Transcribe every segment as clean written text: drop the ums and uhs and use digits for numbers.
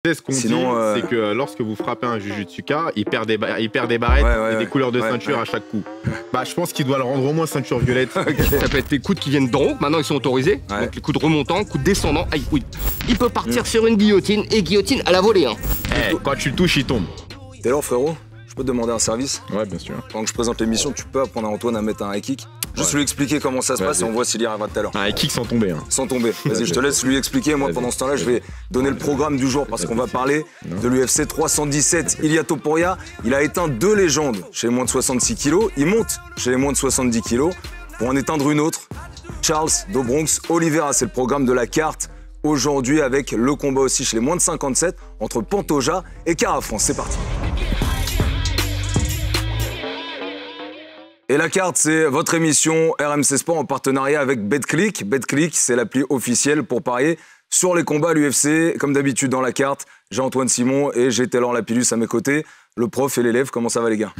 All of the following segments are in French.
Tu sais, ce qu'on dit, c'est que lorsque vous frappez un Jujutsuka, il perd des barrettes et des couleurs de ceinture à chaque coup. Bah, je pense qu'il doit le rendre au moins ceinture violette. Ça peut être les coudes qui viennent d'en haut, maintenant ils sont autorisés. Donc les coudes remontants, coudes descendants. Aïe, oui. Il peut partir sur une guillotine et guillotine à la volée. Hein. Quand tu le touches, il tombe. T'es là, frérot? Je peux te demander un service? Ouais, bien sûr. Pendant que je présente l'émission, tu peux apprendre à Antoine à mettre un high kick? Juste lui expliquer comment ça se passe et on voit s'il y arrivera tout à l'heure. Un high kick sans tomber. Hein. Sans tomber. Vas-y, je te laisse lui expliquer. Moi, pendant ce temps-là, je vais donner le programme du jour parce qu'on va parler de l'UFC 317. Ilia Topuria, il a éteint 2 légendes chez les moins de 66 kilos. Il monte chez les moins de 70 kilos pour en éteindre une autre. Charles do Bronx Oliveira, c'est le programme de la carte aujourd'hui avec le combat aussi chez les moins de 57 entre Pantoja et Kara France. C'est parti. Et la carte, c'est votre émission RMC Sport en partenariat avec BetClick. BetClick, c'est l'appli officielle pour parier sur les combats à l'UFC. Comme d'habitude dans la carte, j'ai Antoine Simon et j'ai Taylor Lapillus à mes côtés. Le prof et l'élève, comment ça va les gars?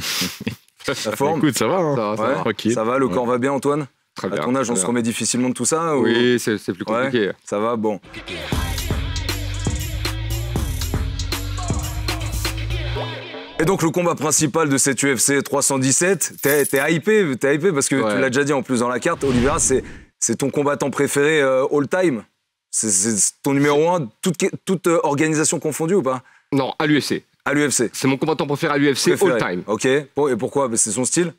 La forme? Écoute, ça va, hein. Ça va, tranquille. Ça va, le corps va bien Antoine? Très bien. À ton âge, on se remet difficilement de tout ça? Oui, c'est plus compliqué. Ouais, ça va, bon. Et donc le combat principal de cette UFC 317, t'es hypé parce que tu l'as déjà dit en plus dans la carte, Oliveira, c'est ton combattant préféré all time? C'est ton numéro 1, toute organisation confondue ou pas? Non, à l'UFC. À l'UFC. C'est mon combattant préféré à l'UFC all time. Ok, et pourquoi? C'est son style?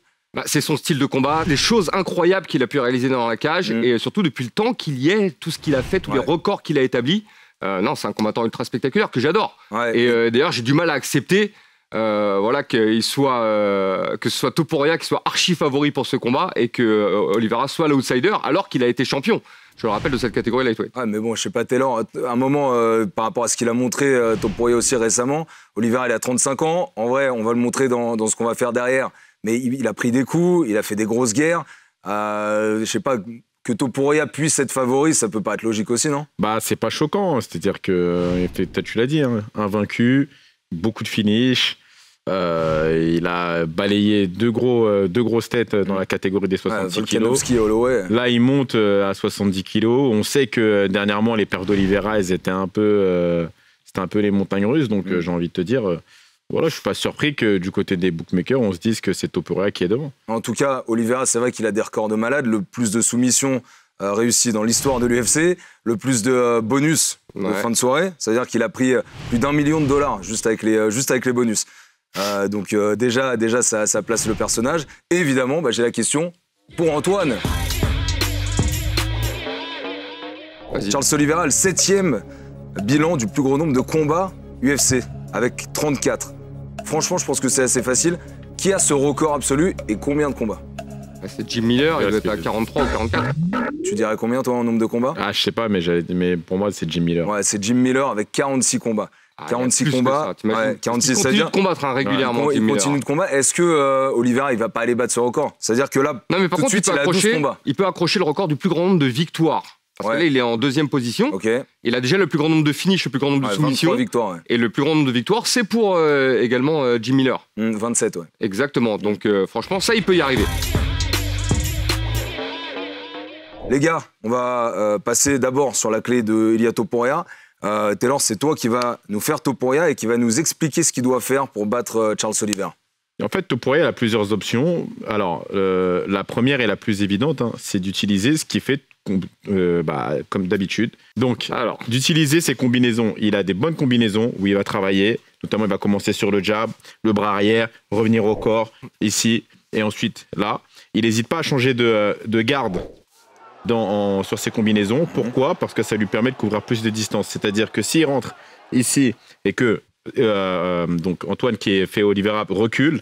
C'est son style de combat, les choses incroyables qu'il a pu réaliser dans la cage et surtout depuis le temps qu'il y est, tout ce qu'il a fait, tous les records qu'il a établis. Non, c'est un combattant ultra spectaculaire que j'adore. Ouais. Et d'ailleurs, j'ai du mal à accepter que ce soit Topuria qui soit archi favori pour ce combat et que Oliveira soit l'outsider alors qu'il a été champion. Je le rappelle de cette catégorie lightweight. Ouais, mais bon, je sais pas, Taylor, à un moment, par rapport à ce qu'il a montré, Topuria aussi récemment, Oliveira, il a 35 ans. En vrai, on va le montrer dans ce qu'on va faire derrière. Mais il a pris des coups, il a fait des grosses guerres. Je sais pas, que Topuria puisse être favori, ça peut pas être logique aussi, non? Bah, c'est pas choquant. C'est-à-dire que, tu l'as dit, hein, invaincu, beaucoup de finish. Il a balayé deux grosses têtes dans la catégorie des 66 kilos. Là, il monte à 70 kilos. On sait que dernièrement, les pertes d'Oliveira, elles étaient c'était un peu les montagnes russes. Donc, j'ai envie de te dire, voilà, je suis pas surpris que du côté des bookmakers, on se dise que c'est Topuria qui est devant. En tout cas, Oliveira, c'est vrai qu'il a des records de malade. Le plus de soumissions réussies dans l'histoire de l'UFC, le plus de bonus de fin de soirée. C'est-à-dire qu'il a pris plus d'1 million de dollars juste avec les bonus. Donc déjà ça place le personnage. Et évidemment, j'ai la question pour Antoine. Charles Oliveira, le 7e bilan du plus gros nombre de combats UFC, avec 34. Franchement, je pense que c'est assez facile. Qui a ce record absolu et combien de combats? C'est Jim Miller, il doit être à 43 ou 44. Tu dirais combien, toi, en nombre de combats? Je sais pas, mais pour moi, c'est Jim Miller. Ouais, c'est Jim Miller avec 46 combats. 46 combats, 46, ça veut dire... Il continue de combattre régulièrement. Il continue de combattre. Est-ce que Oliveira, il va pas aller battre ce record? C'est-à-dire que là, non, mais par contre, il peut accrocher le record du plus grand nombre de victoires. Parce que là, il est en 2e position. Il a déjà le plus grand nombre de finishes, le plus grand nombre de soumissions. Victoires, et le plus grand nombre de victoires, c'est pour également Jim Miller. 27, ouais. Exactement. Donc, franchement, ça, il peut y arriver. Les gars, on va passer d'abord sur la clé de Ilia Topuria. Taylor, c'est toi qui va nous faire Topuria et qui va nous expliquer ce qu'il doit faire pour battre Charles Oliveira. En fait, Topuria a plusieurs options. Alors, la première et la plus évidente, c'est d'utiliser ce qui fait comme d'habitude. Donc, d'utiliser ses combinaisons. Il a des bonnes combinaisons où il va travailler. Notamment, il va commencer sur le jab, le bras arrière, revenir au corps, ici, et ensuite là. Il n'hésite pas à changer de garde sur ses combinaisons. Pourquoi? Parce que ça lui permet de couvrir plus de distance. C'est-à-dire que s'il rentre ici et que donc Antoine qui est fait Oliveira recule,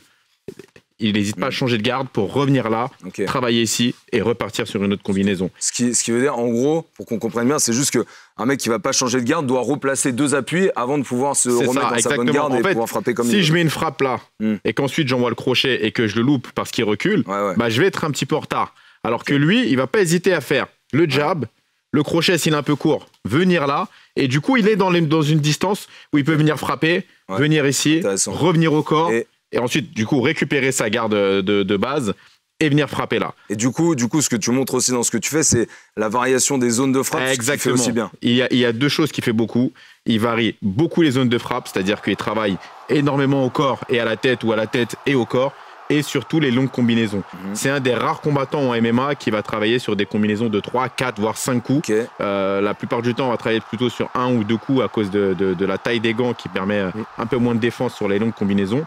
il n'hésite pas à changer de garde pour revenir là, travailler ici et repartir sur une autre combinaison. Ce qui veut dire, en gros, pour qu'on comprenne bien, c'est juste qu'un mec qui ne va pas changer de garde doit replacer 2 appuis avant de pouvoir se remettre dans sa bonne garde et pouvoir frapper comme il veut. Si je mets une frappe là et qu'ensuite j'envoie le crochet et que je le loupe parce qu'il recule, je vais être un petit peu en retard. Alors que lui, il va pas hésiter à faire le jab, le crochet s'il est un peu court, venir là, et du coup, il est dans une distance où il peut venir frapper, venir ici, revenir au corps, et ensuite, du coup, récupérer sa garde de base et venir frapper là. Et du coup, ce que tu montres aussi dans ce que tu fais, c'est la variation des zones de frappe. Exactement. Ce qui fait aussi bien. Il y a deux choses qu'il fait beaucoup. Il varie beaucoup les zones de frappe, c'est-à-dire qu'il travaille énormément au corps et à la tête, ou à la tête et au corps, et surtout les longues combinaisons. C'est un des rares combattants en MMA qui va travailler sur des combinaisons de 3, 4, voire 5 coups. Okay. La plupart du temps, on va travailler plutôt sur 1 ou 2 coups à cause de la taille des gants qui permet un peu moins de défense sur les longues combinaisons.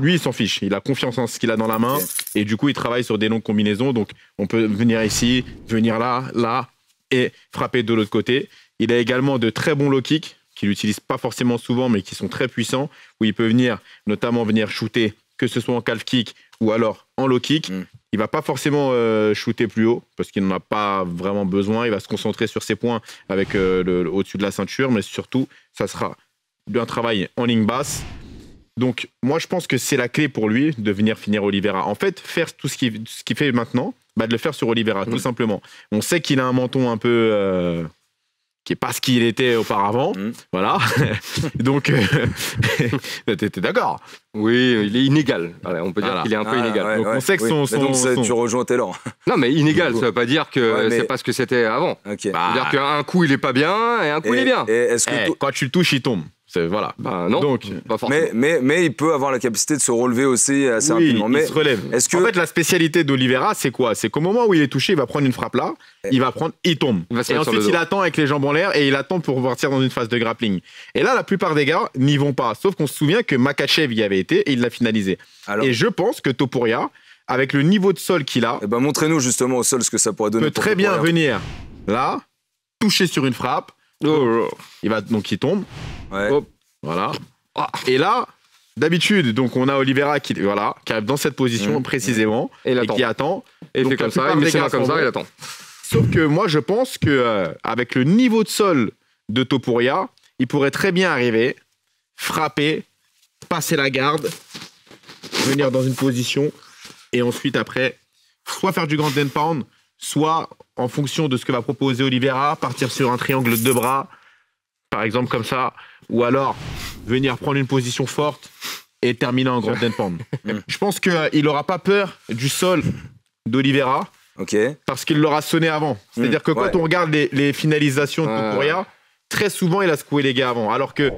Lui, il s'en fiche. Il a confiance en ce qu'il a dans la main. Et du coup, il travaille sur des longues combinaisons. Donc, on peut venir ici, venir là, et frapper de l'autre côté. Il a également de très bons low kicks qu'il n'utilise pas forcément souvent, mais qui sont très puissants, où il peut notamment venir shooter, que ce soit en calf kick ou alors en low kick. Il va pas forcément shooter plus haut parce qu'il n'en a pas vraiment besoin. Il va se concentrer sur ses points avec au-dessus de la ceinture, mais surtout, ça sera un travail en ligne basse. Donc, moi, je pense que c'est la clé pour lui de venir finir Oliveira. En fait, faire tout ce qu'il fait maintenant, de le faire sur Oliveira, tout simplement. On sait qu'il a un menton un peu... qui n'est pas ce qu'il était auparavant. Voilà. Donc, t'es d'accord? Oui, il est inégal. Voilà, on peut dire qu'il est un peu inégal. Ouais, donc, on sait que tu rejoins Taylor. Non, mais inégal, ça ne veut pas dire que c'est pas ce que c'était avant. Okay. C'est-à-dire qu'un coup, il est pas bien, et un coup, il est bien. Quand tu le touches, il tombe. Voilà. Non, donc, pas forcément. Mais il peut avoir la capacité de se relever aussi assez rapidement. Il se relève. En fait, la spécialité d'Oliveira, c'est quoi? C'est qu'au moment où il est touché, il va prendre une frappe là, il tombe. Et ensuite, il attend avec les jambes en l'air et il attend pour partir dans une phase de grappling. Et là, la plupart des gars n'y vont pas. Sauf qu'on se souvient que Makhachev y avait été et il l'a finalisé. Alors, et je pense que Topuria, avec le niveau de sol qu'il a... montrez-nous justement au sol ce que ça pourrait donner. Peut très bien venir là, toucher sur une frappe. Il tombe. Ouais. Voilà. Et là, d'habitude, donc on a Oliveira qui arrive dans cette position précisément et qui attend. Et il fait comme ça, il met ses mains comme ça, il attend. Sauf que moi, je pense que avec le niveau de sol de Topuria, il pourrait très bien arriver, frapper, passer la garde, venir dans une position et ensuite après, soit faire du grand and pound, soit en fonction de ce que va proposer Oliveira, partir sur un triangle de bras, par exemple comme ça, ou alors venir prendre une position forte et terminer en grand and pound. Je pense qu'il n'aura pas peur du sol d'Oliveira parce qu'il l'aura sonné avant. C'est-à-dire que quand on regarde les finalisations de Topuria, très souvent il a secoué les gars avant. Alors que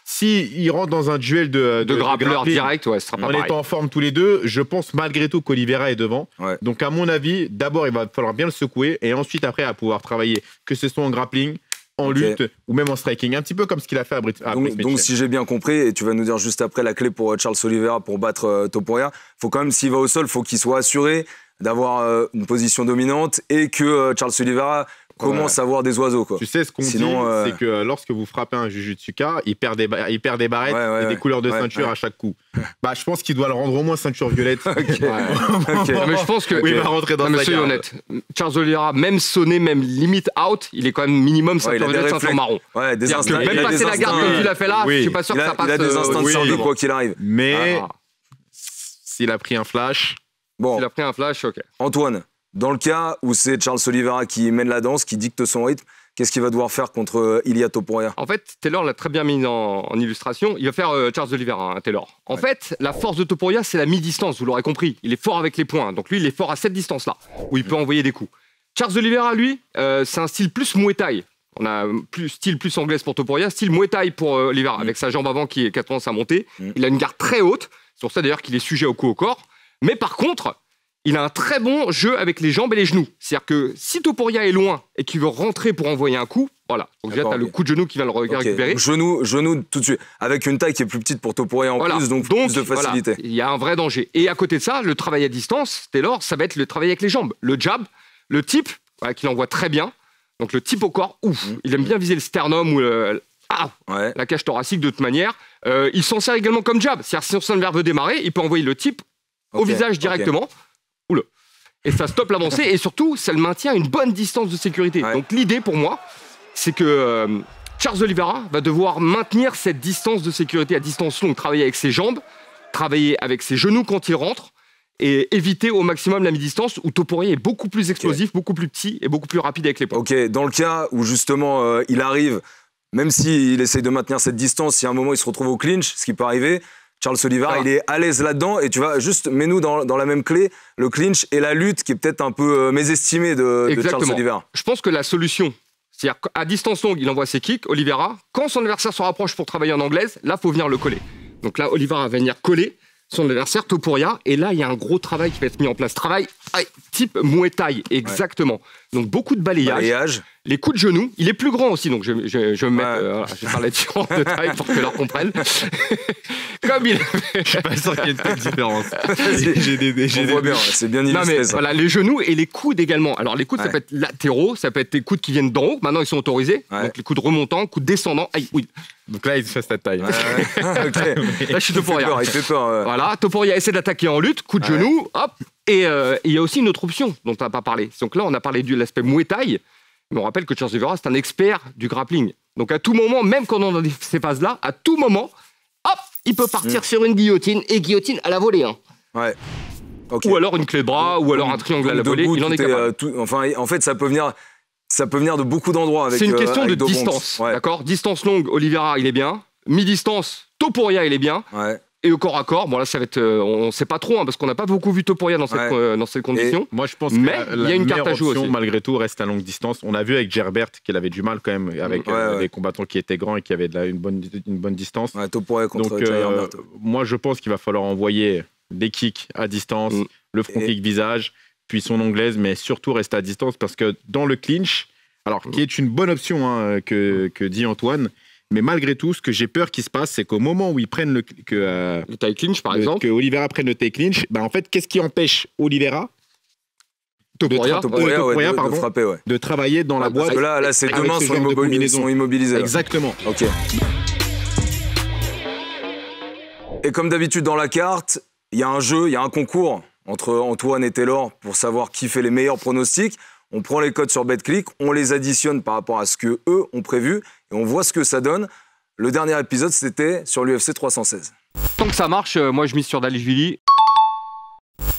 s'il rentre dans un duel de grappleur direct, ce sera pas pareil. En étant en forme tous les deux, je pense malgré tout qu'Oliveira est devant. Donc à mon avis, d'abord il va falloir bien le secouer et ensuite après à pouvoir travailler, que ce soit en grappling, en lutte ou même en striking, un petit peu comme ce qu'il a fait à Brice Mitchell. Donc si j'ai bien compris, et tu vas nous dire juste après la clé pour Charles Oliveira pour battre Topuria, faut quand même, s'il va au sol, faut qu'il soit assuré d'avoir une position dominante et que Charles Oliveira commence à voir des oiseaux, quoi. Tu sais, ce qu'on dit, c'est que lorsque vous frappez un Jujutsuka, il perd des barrettes et des couleurs de ceinture à chaque coup. Je pense qu'il doit le rendre au moins ceinture violette. Mais je pense que... il va rentrer dans sa soyons honnêtes. Charles Oliveira, même sonné, même limite out, il est quand même minimum ceinture violette, ceinture marron. Même passer la garde comme tu l'as fait là, je suis pas sûr que ça passe. Il a des instincts de survie, quoi qu'il arrive. Mais s'il a pris un flash... S'il a pris un flash, ok. Antoine, dans le cas où c'est Charles Oliveira qui mène la danse, qui dicte son rythme, qu'est-ce qu'il va devoir faire contre Ilia Topuria? En fait, Taylor l'a très bien mis en illustration. Il va faire Charles Oliveira, Taylor. En fait, la force de Topuria, c'est la mi-distance, vous l'aurez compris. Il est fort avec les points. Donc lui, il est fort à cette distance-là, où il peut envoyer des coups. Charles Oliveira, lui, c'est un style plus Muay Thai. On a style plus anglaise pour Topuria, style Muay Thai pour Oliveira, avec sa jambe avant qui a tendance à monter. Il a une garde très haute. C'est pour ça d'ailleurs qu'il est sujet au coup au corps. Mais par contre, il a un très bon jeu avec les jambes et les genoux. C'est-à-dire que si Topuria est loin et qu'il veut rentrer pour envoyer un coup, voilà. Donc déjà, tu as le coup de genou qui vient le récupérer. Genou tout de suite. Avec une taille qui est plus petite pour Topuria en plus, donc plus de facilité. Il y a un vrai danger. Et à côté de ça, le travail à distance, Taylor, ça va être le travail avec les jambes. Le jab, le tip, qu'il envoie très bien. Donc le tip au corps, il aime bien viser le sternum ou la cage thoracique de toute manière. Il s'en sert également comme jab. C'est-à-dire si son adversaire veut démarrer, il peut envoyer le tip au visage directement. Oula. Et ça stoppe l'avancée et surtout, ça le maintient à une bonne distance de sécurité. Donc l'idée pour moi, c'est que Charles Oliveira va devoir maintenir cette distance de sécurité à distance longue, travailler avec ses jambes, travailler avec ses genoux quand il rentre et éviter au maximum la mi-distance où Topuria est beaucoup plus explosif, beaucoup plus petit et beaucoup plus rapide avec les points. Dans le cas où justement il arrive, même s'il essaye de maintenir cette distance, si à un moment il se retrouve au clinch, ce qui peut arriver, Charles Oliveira, il est à l'aise là-dedans. Et tu vois, juste mets-nous dans la même clé le clinch et la lutte qui est peut-être un peu mésestimée de Charles Oliveira. Je pense que la solution, c'est-à-dire qu'à distance longue, il envoie ses kicks, Oliveira. Quand son adversaire se rapproche pour travailler en anglaise, là, il faut venir le coller. Donc là, Oliveira va venir coller son adversaire, Topuria. Et là, il y a un gros travail qui va être mis en place. Travail type Muay Thai, exactement. Donc beaucoup de balayage. Les coups de genoux. Il est plus grand aussi, donc je vais me mettre... voilà, je vais faire la différence de taille pour que l'on comprenne. Comme il... Je suis pas sûr qu'il y ait une telle différence. On voit bien, c'est bien illustré, ça. Voilà, les genoux et les coudes également. Alors les coudes, ça peut être latéraux, ça peut être des coudes qui viennent d'en haut. Maintenant, ils sont autorisés. Donc les coudes remontants, coudes descendants. Aïe, oui. Donc là, il fait cette taille. Okay. Là, je suis Topuria. Il fait peur. Voilà, Topuria essaie d'attaquer en lutte, coup de genou, hop. Et il y a aussi une autre option dont on n'a pas parlé. Donc là, on a parlé de l'aspect Muay Thai. Mais on rappelle que Charles Oliveira, c'est un expert du grappling. Donc à tout moment, même quand on est dans ces phases-là, à tout moment, hop, il peut partir sur une guillotine, et guillotine à la volée. Hein. Ouais. Okay. Ou alors une clé de bras, ou alors un triangle à la volée, il en est capable. En fait, ça peut venir de beaucoup d'endroits. C'est une question de distance, d'accord ? Distance longue, Oliveira, il est bien. Mi-distance, Topuria, il est bien. Ouais. Et au corps à corps, bon là ça va être, on ne sait pas trop, parce qu'on n'a pas beaucoup vu Topuria dans cette condition. Et moi je pense que la une carte à jouer aussi. Malgré tout, reste à longue distance. On a vu avec Gerbert qu'il avait du mal quand même avec des combattants qui étaient grands et qui avaient une bonne distance. Ouais, Topuria contre donc moi je pense qu'il va falloir envoyer des kicks à distance, le front kick visage, puis son anglaise, mais surtout rester à distance parce que dans le clinch, alors qui est une bonne option que dit Antoine. Mais malgré tout, ce que j'ai peur qu'il se passe, c'est qu'au moment où ils prennent le tie clinch, par exemple, que Oliveira prenne le tie clinch, en fait, qu'est-ce qui empêche Oliveira Topuria, de frapper, de travailler dans la boîte? Parce que là ses deux mains sont immobilisées. Exactement. Ok. Et comme d'habitude dans la carte, il y a un jeu, il y a un concours entre Antoine et Taylor pour savoir qui fait les meilleurs pronostics. On prend les codes sur BetClick, on les additionne par rapport à ce que eux ont prévu et on voit ce que ça donne. Le dernier épisode, c'était sur l'UFC 316. Tant que ça marche, moi je mise sur Dvalishvili.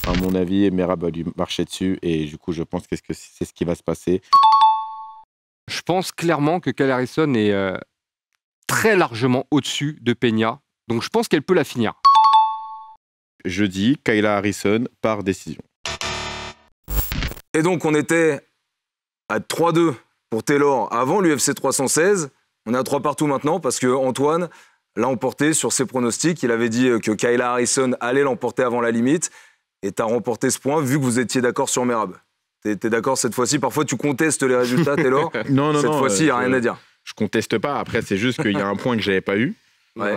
À mon avis, Merab va lui marcher dessus et du coup, je pense que c'est ce qui va se passer. Je pense clairement que Kyle Harrison est très largement au-dessus de Peña, donc je pense qu'elle peut la finir. Je dis Kayla Harrison par décision. Et donc, on était à 3-2 pour Taylor avant l'UFC 316. On est à 3 partout maintenant parce que Antoine l'a emporté sur ses pronostics. Il avait dit que Kayla Harrison allait l'emporter avant la limite. Et tu as remporté ce point vu que vous étiez d'accord sur Merab. T'es d'accord cette fois-ci? Parfois, tu contestes les résultats, Taylor. Non. Cette fois-ci, il n'y a rien à dire. Je conteste pas. Après, c'est juste qu'il y a un point que je n'avais pas eu. Ouais.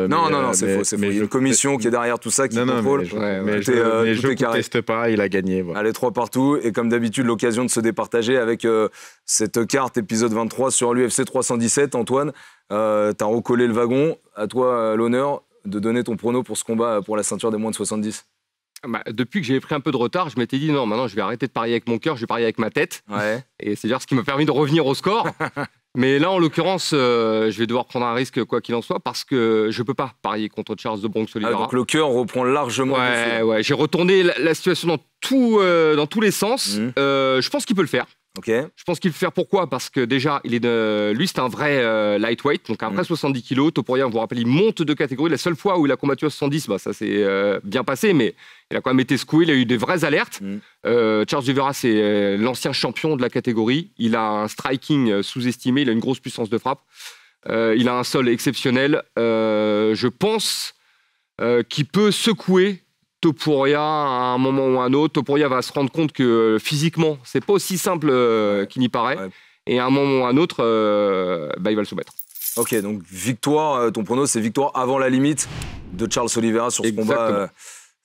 Non, c'est faux. Il y a une commission qui est derrière tout ça qui contrôle. Mais je ne conteste pas, il a gagné. Voilà. Allez, 3 partout. Et comme d'habitude, l'occasion de se départager avec cette carte épisode 23 sur l'UFC 317. Antoine, tu as recollé le wagon. À toi l'honneur de donner ton prono pour ce combat pour la ceinture des moins de 70. Depuis que j'ai pris un peu de retard, je m'étais dit non, maintenant je vais arrêter de parier avec mon cœur, je vais parier avec ma tête. Ouais. Et c'est dire ce qui m'a permis de revenir au score. Mais là, en l'occurrence, je vais devoir prendre un risque, quoi qu'il en soit, parce que je ne peux pas parier contre Charles de Bronx Oliveira. Donc le cœur reprend largement. Ouais, j'ai retourné la situation dans tous les sens. Je pense qu'il peut le faire. Okay. Je pense qu'il peut le faire. Pourquoi? Parce que déjà, lui, c'est un vrai lightweight, donc un vrai 70 kg. Topuria, vous vous rappelez, il monte de catégorie. La seule fois où il a combattu à 70, ça s'est bien passé, mais il a quand même été secoué. Il a eu des vraies alertes. Charles Oliveira, c'est l'ancien champion de la catégorie. Il a un striking sous-estimé. Il a une grosse puissance de frappe. Il a un sol exceptionnel. Je pense qu'il peut secouer Topuria à un moment ou à un autre. Topuria va se rendre compte que physiquement, c'est pas aussi simple qu'il n'y paraît. Ouais. Et à un moment ou à un autre, il va le soumettre. Ok, donc victoire, ton prono, c'est victoire avant la limite de Charles Oliveira sur ce combat.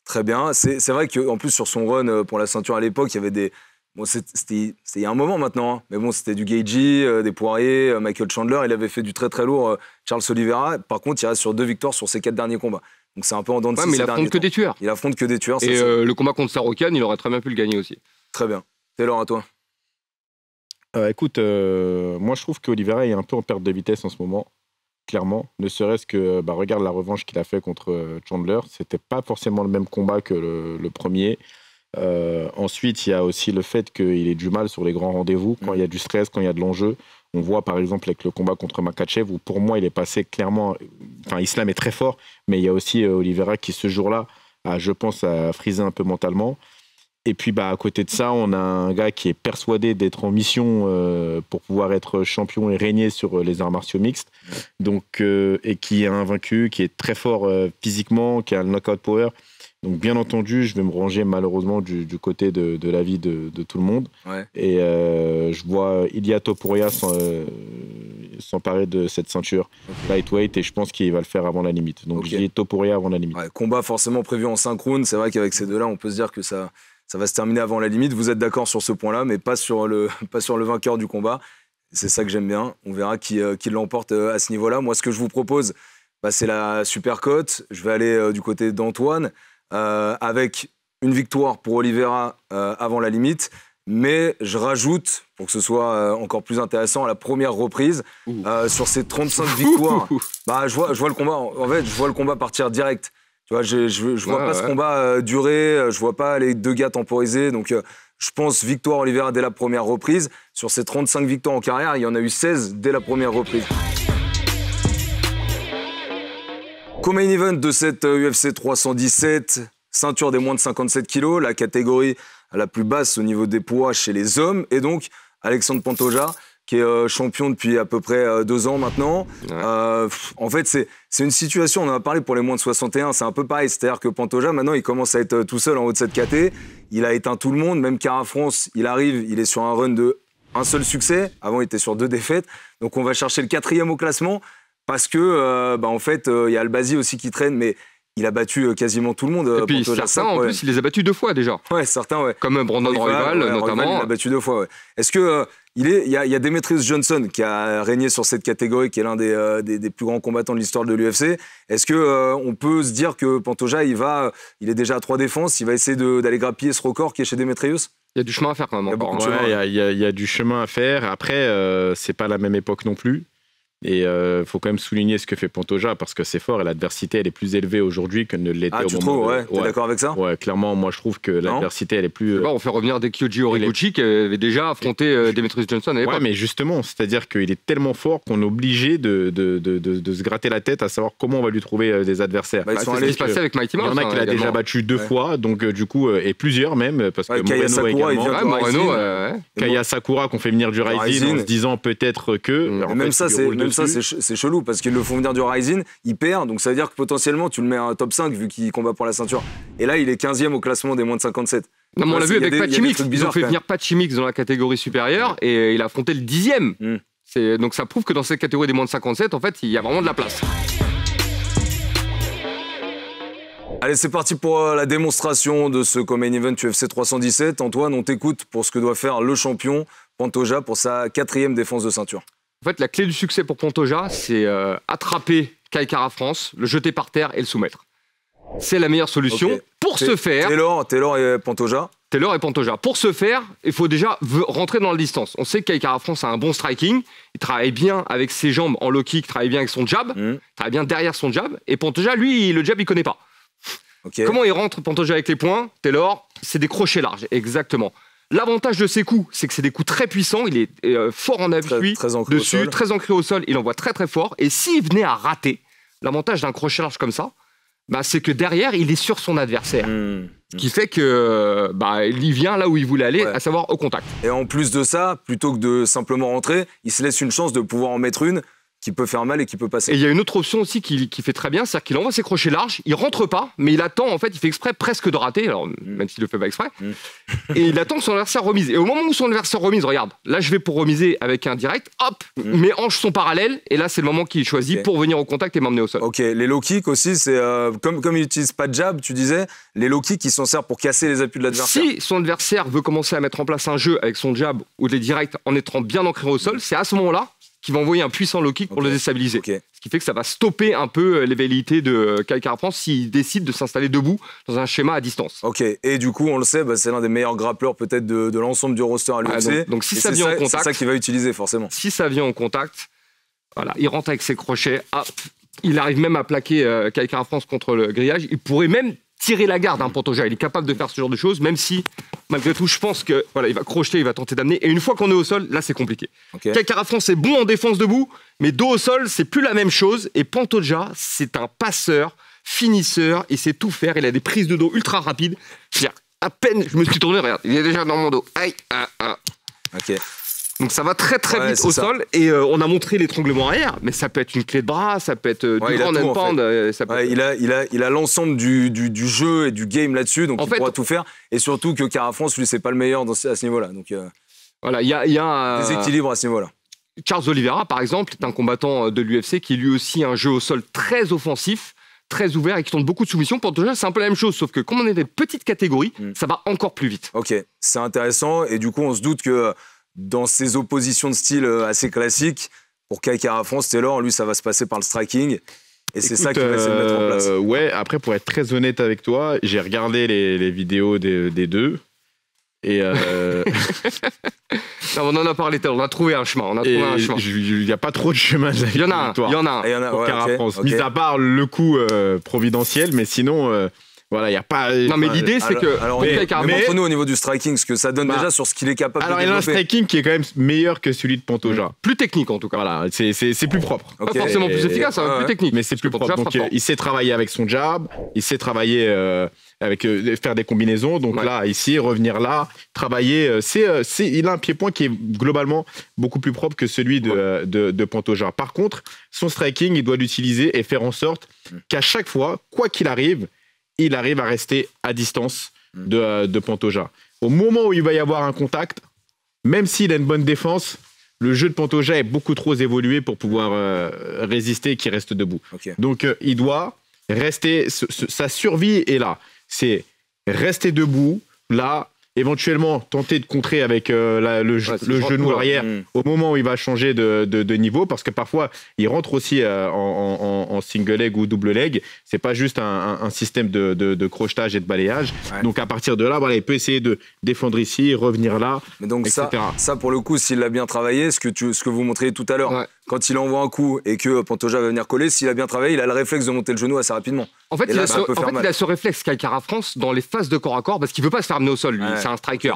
Très bien. C'est vrai qu'en plus, sur son run pour la ceinture à l'époque, il y avait des... Bon, c'était il y a un moment maintenant, hein. Mais bon, c'était du Gaethje, des Poirier, Michael Chandler. Il avait fait du très très lourd, Charles Oliveira. Par contre, il reste sur 2 victoires sur ses 4 derniers combats. Donc c'est un peu en dents de scie. Mais il affronte que des tueurs. Il affronte que des tueurs. Et le combat contre Sarokian, il aurait très bien pu le gagner aussi. Très bien. Taylor, à toi. Écoute, moi je trouve qu'Oliveira est un peu en perte de vitesse en ce moment, clairement. Ne serait-ce que, regarde la revanche qu'il a fait contre Chandler. C'était pas forcément le même combat que le premier. Ensuite, il y a aussi le fait qu'il ait du mal sur les grands rendez-vous, quand il y a du stress, quand il y a de l'enjeu. On voit par exemple avec le combat contre Makhachev où pour moi il est passé clairement, enfin Islam est très fort, mais il y a aussi Oliveira qui ce jour-là je pense a frisé un peu mentalement. Et puis à côté de ça, on a un gars qui est persuadé d'être en mission pour pouvoir être champion et régner sur les arts martiaux mixtes, donc, et qui est invaincu, qui est très fort physiquement, qui a le knockout power. Donc bien entendu, je vais me ranger malheureusement du côté de l'avis de tout le monde. Ouais. Et je vois Ilia Topuria s'emparer de cette ceinture lightweight et je pense qu'il va le faire avant la limite. Donc je dis Topuria avant la limite. Ouais, combat forcément prévu en 5 rounds. C'est vrai qu'avec ces deux-là, on peut se dire que ça va se terminer avant la limite. Vous êtes d'accord sur ce point-là, mais pas sur le vainqueur du combat. C'est ça que j'aime bien. On verra qui l'emporte à ce niveau-là. Moi, ce que je vous propose, c'est la super cote. Je vais aller du côté d'Antoine. Avec une victoire pour Oliveira avant la limite, mais je rajoute, pour que ce soit encore plus intéressant, à la première reprise, sur ces 35 victoires, je vois le combat, en fait, je vois le combat partir direct. Tu vois, je vois pas ce combat durer, je vois pas les deux gars temporiser, donc je pense victoire Oliveira dès la première reprise. Sur ces 35 victoires en carrière, il y en a eu 16 dès la première reprise. Co-main event de cette UFC 317, ceinture des moins de 57 kilos, la catégorie la plus basse au niveau des poids chez les hommes, et donc Alexandre Pantoja, qui est champion depuis à peu près 2 ans maintenant. Ouais. En fait, c'est une situation, on en a parlé pour les moins de 61, c'est un peu pareil, c'est-à-dire que Pantoja, maintenant, il commence à être tout seul en haut de cette caté, il a éteint tout le monde, même Cara France, il arrive, il est sur un run de un seul succès, avant il était sur 2 défaites, donc on va chercher le 4e au classement, parce que, en fait, il y a Albazi aussi qui traîne, mais il a battu quasiment tout le monde. Et puis certains, en plus, il les a battus 2 fois déjà. Ouais, certains, ouais. Comme Brandon Royval, notamment. Royval, il l'a battu 2 fois, ouais. Est-ce que il y a Demetrius Johnson qui a régné sur cette catégorie, qui est l'un des plus grands combattants de l'histoire de l'UFC. Est-ce que on peut se dire que Pantoja, il est déjà à 3 défenses, il va essayer d'aller grappiller ce record qui est chez Demetrius? Il y a du chemin à faire quand même. Il y a du chemin à faire. Après, c'est pas la même époque non plus. Et il faut quand même souligner ce que fait Pantoja parce que c'est fort et l'adversité elle est plus élevée aujourd'hui que ne l'était au moment. T'es d'accord avec ça? Ouais, clairement, moi je trouve que l'adversité elle est plus. On fait revenir des Kyoji Horiguchi qui avait déjà affronté Demetrius Johnson à l'époque. Ouais, mais justement, c'est-à-dire qu'il est tellement fort qu'on est obligé de se gratter la tête à savoir comment on va lui trouver des adversaires. C'est ce qui se passait avec Mighty Mouse. Il y en a qui l'a déjà battu 2 fois, donc du coup, et plusieurs même, parce que Kaya Sakura, également. Kaya Sakura qu'on fait venir du Rising en se disant peut-être que. Même ça, c'est chelou parce qu'ils le font venir du Rising, il perd, donc ça veut dire que potentiellement tu le mets à un top 5 vu qu'il combat pour la ceinture. Et là, il est 15e au classement des moins de 57. Non, mais on l'a vu avec Pachimix, ils ont fait venir Pachimix dans la catégorie supérieure et il a affronté le 10e. Donc ça prouve que dans cette catégorie des moins de 57, en fait, il y a vraiment de la place. Allez, c'est parti pour la démonstration de ce co-main event UFC 317. Antoine, on t'écoute pour ce que doit faire le champion Pantoja pour sa 4e défense de ceinture. En fait, la clé du succès pour Pantoja, c'est attraper Kai Kara France, le jeter par terre et le soumettre. C'est la meilleure solution. Pour ce faire... Taylor et Pantoja. Taylor et Pantoja. Pour ce faire, il faut déjà rentrer dans la distance. On sait que Kai Kara France a un bon striking. Il travaille bien avec ses jambes en low kick, il travaille bien avec son jab. Il travaille bien derrière son jab. Et Pantoja, lui, le jab, il connaît pas. Comment il rentre Pantoja avec les poings? Taylor, c'est des crochets larges, exactement. L'avantage de ses coups, c'est que c'est des coups très puissants. Il est fort en appui très dessus, très ancré au sol. Il envoie très très fort. Et s'il venait à rater, l'avantage d'un crochet large comme ça, c'est que derrière, il est sur son adversaire. Ce qui fait que il vient là où il voulait aller, à savoir au contact. Et en plus de ça, plutôt que de simplement rentrer, il se laisse une chance de pouvoir en mettre une qui peut faire mal et qui peut passer. Et il y a une autre option aussi qui fait très bien, c'est-à-dire qu'il envoie ses crochets larges, il rentre pas, mais il attend, en fait, il fait exprès presque de rater, alors même s'il le fait pas exprès, et il attend que son adversaire remise. Et au moment où son adversaire remise, regarde, là je vais pour remiser avec un direct, hop, mes hanches sont parallèles, et là c'est le moment qu'il choisit pour venir au contact et m'emmener au sol. Ok, les low kicks aussi, c'est comme il n'utilise pas de jab, tu disais, les low kicks, ils s'en servent pour casser les appuis de l'adversaire. Si son adversaire veut commencer à mettre en place un jeu avec son jab ou les directs en étant bien ancré au sol, c'est à ce moment-là qui va envoyer un puissant low kick pour le déstabiliser. Ce qui fait que ça va stopper un peu les velléités de Kai Kara France s'il décide de s'installer debout dans un schéma à distance. Ok, et du coup, on le sait, c'est l'un des meilleurs grappleurs peut-être de l'ensemble du roster à l'UFC. Donc si ça vient en contact... C'est ça qu'il va utiliser forcément. Si ça vient en contact, voilà, il rentre avec ses crochets, hop, il arrive même à plaquer Kai Kara France contre le grillage. Il pourrait même tirer la garde, Pantoja. Il est capable de faire ce genre de choses, même si, malgré tout, je pense que voilà, il va crocheter, il va tenter d'amener. Et une fois qu'on est au sol, là, c'est compliqué. Kai Kara-France est bon en défense debout, mais dos au sol, c'est plus la même chose. Et Pantoja, c'est un passeur, finisseur, il sait tout faire. Il a des prises de dos ultra rapides. C'est-à-dire, à peine, je me suis tourné, regarde, il est déjà dans mon dos. Aïe, Donc ça va très très vite au sol et on a montré l'étranglement arrière, mais ça peut être une clé de bras, ça peut être du grand and pound. Il a l'ensemble du jeu et du game là-dessus, donc il pourra tout faire. Et surtout que Kara-France, lui, c'est pas le meilleur à ce niveau-là. Donc voilà, il y a des équilibres à ce niveau-là. Charles Oliveira, par exemple, est un combattant de l'UFC qui lui aussi a un jeu au sol très offensif, très ouvert et qui tente beaucoup de soumissions. Pantoja, c'est un peu la même chose, sauf que comme on est des petites catégories, ça va encore plus vite. Ok, c'est intéressant et du coup, on se doute que dans ces oppositions de style assez classiques, pour Kai Kara-France, Taylor, lui, ça va se passer par le striking. Et c'est ça qu'il va essayer de mettre en place. Ouais, après, pour être très honnête avec toi, j'ai regardé les vidéos des deux. Et non, on en a parlé, on a trouvé un chemin. Il n'y a pas trop de chemin. Il y en a un. Pour Kara-France. Mis à part le coup providentiel, mais sinon... Voilà, il n'y a pas... Non, mais l'idée, c'est que... Mais montre-nous au niveau du striking, ce que ça donne déjà sur ce qu'il est capable de développer. Alors, il a un striking qui est quand même meilleur que celui de Pantoja. Plus technique, en tout cas. Voilà, c'est plus propre. Pas forcément plus efficace, plus technique. Mais c'est plus propre. Donc, il sait travailler avec son jab, il sait travailler faire des combinaisons. Donc là, ici, revenir là, travailler... il a un pied-point qui est globalement beaucoup plus propre que celui de Pantoja. Par contre, son striking, il doit l'utiliser et faire en sorte qu'à chaque fois, quoi qu'il arrive, il arrive à rester à distance de Pantoja. Au moment où il va y avoir un contact, même s'il a une bonne défense, le jeu de Pantoja est beaucoup trop évolué pour pouvoir résister et qu'il reste debout. Donc, il doit rester... sa survie est là. C'est rester debout, là, éventuellement tenter de contrer avec le genou arrière au moment où il va changer de niveau, parce que parfois il rentre aussi en single leg ou double leg. C'est pas juste un système de crochetage et de balayage. Donc à partir de là, voilà, il peut essayer de défendre ici, revenir là, mais donc etc. Ça pour le coup, s'il l'a bien travaillé, ce que vous montriez tout à l'heure, quand il envoie un coup et que Pantoja va venir coller, s'il a bien travaillé, il a le réflexe de monter le genou assez rapidement. En fait, il a ce réflexe Kai Kara-France dans les phases de corps à corps, parce qu'il ne veut pas se faire amener au sol, lui, c'est un striker.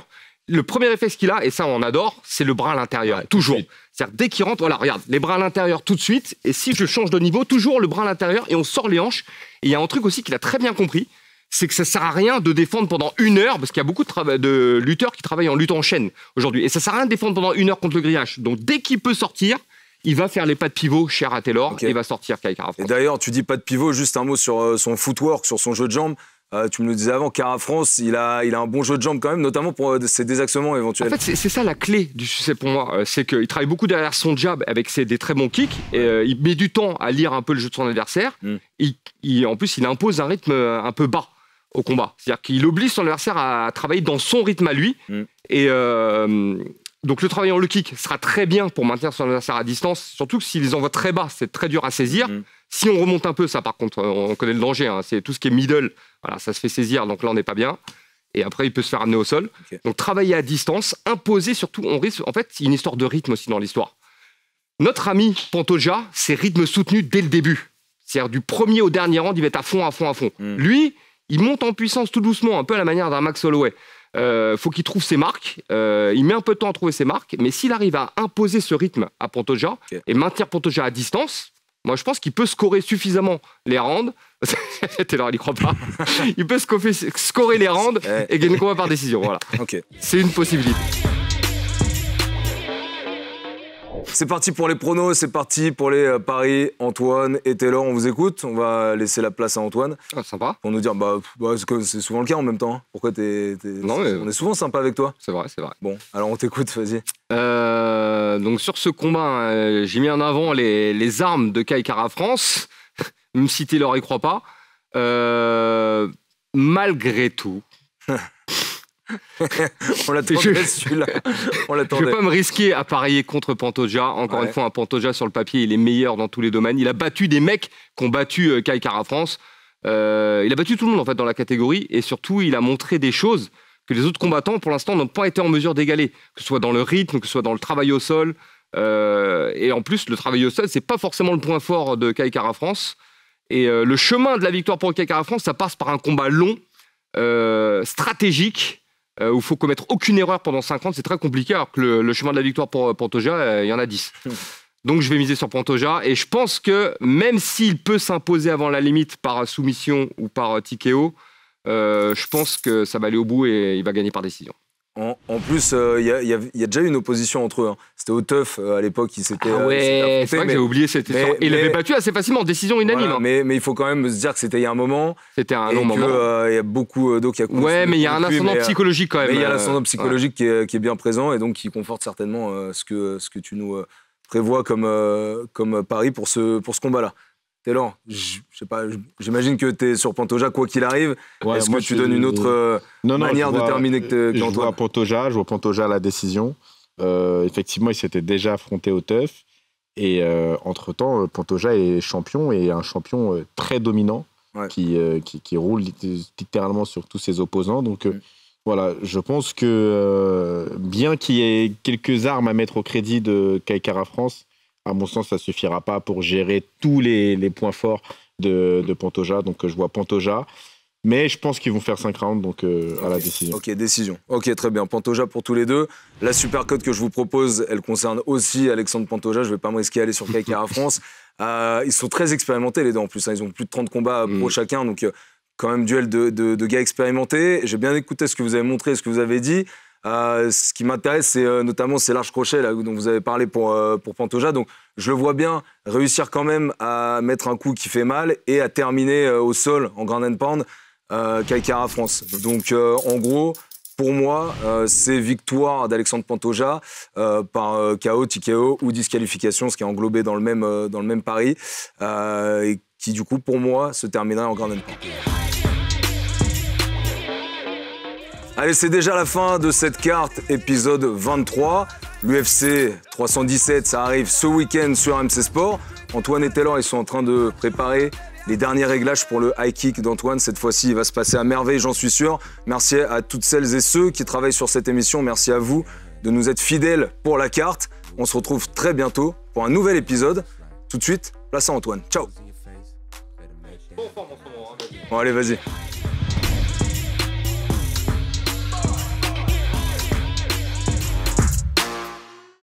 Le premier réflexe qu'il a, et ça on adore, c'est le bras à l'intérieur, toujours. C'est-à-dire dès qu'il rentre, voilà, regarde, les bras à l'intérieur tout de suite, et si je change de niveau, toujours le bras à l'intérieur, et on sort les hanches. Et il y a un truc aussi qu'il a très bien compris, c'est que ça sert à rien de défendre pendant 1 heure, parce qu'il y a beaucoup de lutteurs qui travaillent en lutte en chaîne aujourd'hui, et ça sert à rien de défendre pendant 1 heure contre le grillage. Donc dès qu'il peut sortir, il va faire les pas de pivot cher à Taylor et il va sortir Kai Kara-France. Et d'ailleurs, tu dis pas de pivot, juste un mot sur son footwork, sur son jeu de jambes. Tu me le disais avant, Kara-France, il a un bon jeu de jambes quand même, notamment pour ses désaxements éventuels. En fait, c'est ça la clé du succès pour moi. C'est qu'il travaille beaucoup derrière son jab avec des très bons kicks. Et, il met du temps à lire un peu le jeu de son adversaire. En plus, il impose un rythme un peu bas au combat. C'est-à-dire qu'il oblige son adversaire à travailler dans son rythme à lui. Et... donc le travail en low kick sera très bien pour maintenir son adversaire à distance, surtout que s'il les envoie très bas, c'est très dur à saisir. Si on remonte un peu, ça par contre, on connaît le danger, c'est tout ce qui est middle, voilà, ça se fait saisir, donc là on n'est pas bien. Et après il peut se faire amener au sol. Donc travailler à distance, imposer surtout, on risque, en fait il y a une histoire de rythme aussi dans l'histoire. Notre ami Pantoja, c'est rythme soutenu dès le début. C'est-à-dire du premier au dernier round, il va être à fond. Lui, il monte en puissance tout doucement, un peu à la manière d'un Max Holloway. Faut qu'il trouve ses marques, il met un peu de temps à trouver ses marques, mais s'il arrive à imposer ce rythme à Pantoja et maintenir Pantoja à distance, moi je pense qu'il peut scorer suffisamment les rounds. Taylor, il n'y croit pas. Il peut scorer les rounds et gagner le combat par décision. Voilà. C'est une possibilité. C'est parti pour les pronos, c'est parti pour les paris. Antoine et Taylor, on vous écoute. On va laisser la place à Antoine. Sympa. Pour nous dire, c'est souvent le cas en même temps. Pourquoi on est souvent sympa avec toi. C'est vrai. Bon, alors on t'écoute, vas-y. Donc sur ce combat, j'ai mis en avant les armes de Kai Kara-France, même si Taylor y croit pas. Malgré tout. On l'attendait celui-là. Je ne vais pas me risquer à parier contre Pantoja. Encore une fois, un Pantoja sur le papier, il est meilleur dans tous les domaines. Il a battu des mecs qui ont battu Kai Kara-France. Il a battu tout le monde en fait dans la catégorie et surtout il a montré des choses que les autres combattants pour l'instant n'ont pas été en mesure d'égaler, que ce soit dans le rythme, que ce soit dans le travail au sol. Et en plus, le travail au sol, c'est pas forcément le point fort de Kai Kara-France. Et le chemin de la victoire pour Kai Kara France, ça passe par un combat long, stratégique, où il faut commettre aucune erreur pendant 5 rounds. C'est très compliqué, alors que le chemin de la victoire pour Pantoja, il y en a 10. Donc je vais miser sur Pantoja. Et je pense que même s'il peut s'imposer avant la limite par soumission ou par TKO, je pense que ça va aller au bout et il va gagner par décision. En plus, il y a déjà eu une opposition entre eux. Hein. C'était au Teuf à l'époque, il s'était. Ouais, c'est vrai que j'ai oublié cette histoire. Il l'avait battu assez facilement, décision unanime. Voilà, mais il faut quand même se dire que c'était il y a un moment. C'était un long moment. Il y a beaucoup d'eau qui a coulé. Ouais, mais il y a un ascendant psychologique quand même. Mais il y a l'ascendant psychologique qui est bien présent et donc qui conforte certainement ce que tu nous prévois comme pari pour ce combat-là. Taylor, je sais pas, j'imagine que tu es sur Pantoja quoi qu'il arrive. Ouais, est-ce que tu donnes une autre manière de terminer que je vois Pantoja à la décision. Effectivement, il s'était déjà affronté au Teuf. Et entre-temps, Pantoja est champion et un champion très dominant qui roule littéralement sur tous ses opposants. Donc voilà, je pense que bien qu'il y ait quelques armes à mettre au crédit de Kai Kara France, à mon sens, ça ne suffira pas pour gérer tous les points forts de Pantoja. Donc, je vois Pantoja. Mais je pense qu'ils vont faire 5 rounds, donc à la décision. Ok, décision. Ok, très bien. Pantoja pour tous les deux. La supercote que je vous propose, elle concerne aussi Alexandre Pantoja. Je ne vais pas me risquer à aller sur Kai Kara France. Ils sont très expérimentés, les deux, en plus. Hein. Ils ont plus de 30 combats pro chacun. Donc, quand même, duel de gars expérimentés. J'ai bien écouté ce que vous avez montré, ce que vous avez dit. Ce qui m'intéresse, c'est notamment ces larges crochets là, dont vous avez parlé pour Pantoja. Donc, je le vois bien réussir quand même à mettre un coup qui fait mal et à terminer au sol en ground and pound Kai Kara France. Donc, en gros, pour moi, c'est victoire d'Alexandre Pantoja par KO, TKO ou disqualification, ce qui est englobé dans le même pari, et qui, du coup, pour moi, se terminerait en ground and pound. Allez, c'est déjà la fin de cette carte, épisode 23. L'UFC 317, ça arrive ce week-end sur MC Sport. Antoine et Taylor, ils sont en train de préparer les derniers réglages pour le high kick d'Antoine. Cette fois-ci, il va se passer à merveille, j'en suis sûr. Merci à toutes celles et ceux qui travaillent sur cette émission. Merci à vous de nous être fidèles pour la carte. On se retrouve très bientôt pour un nouvel épisode. Tout de suite, place à Antoine. Ciao. Bon, allez, vas-y.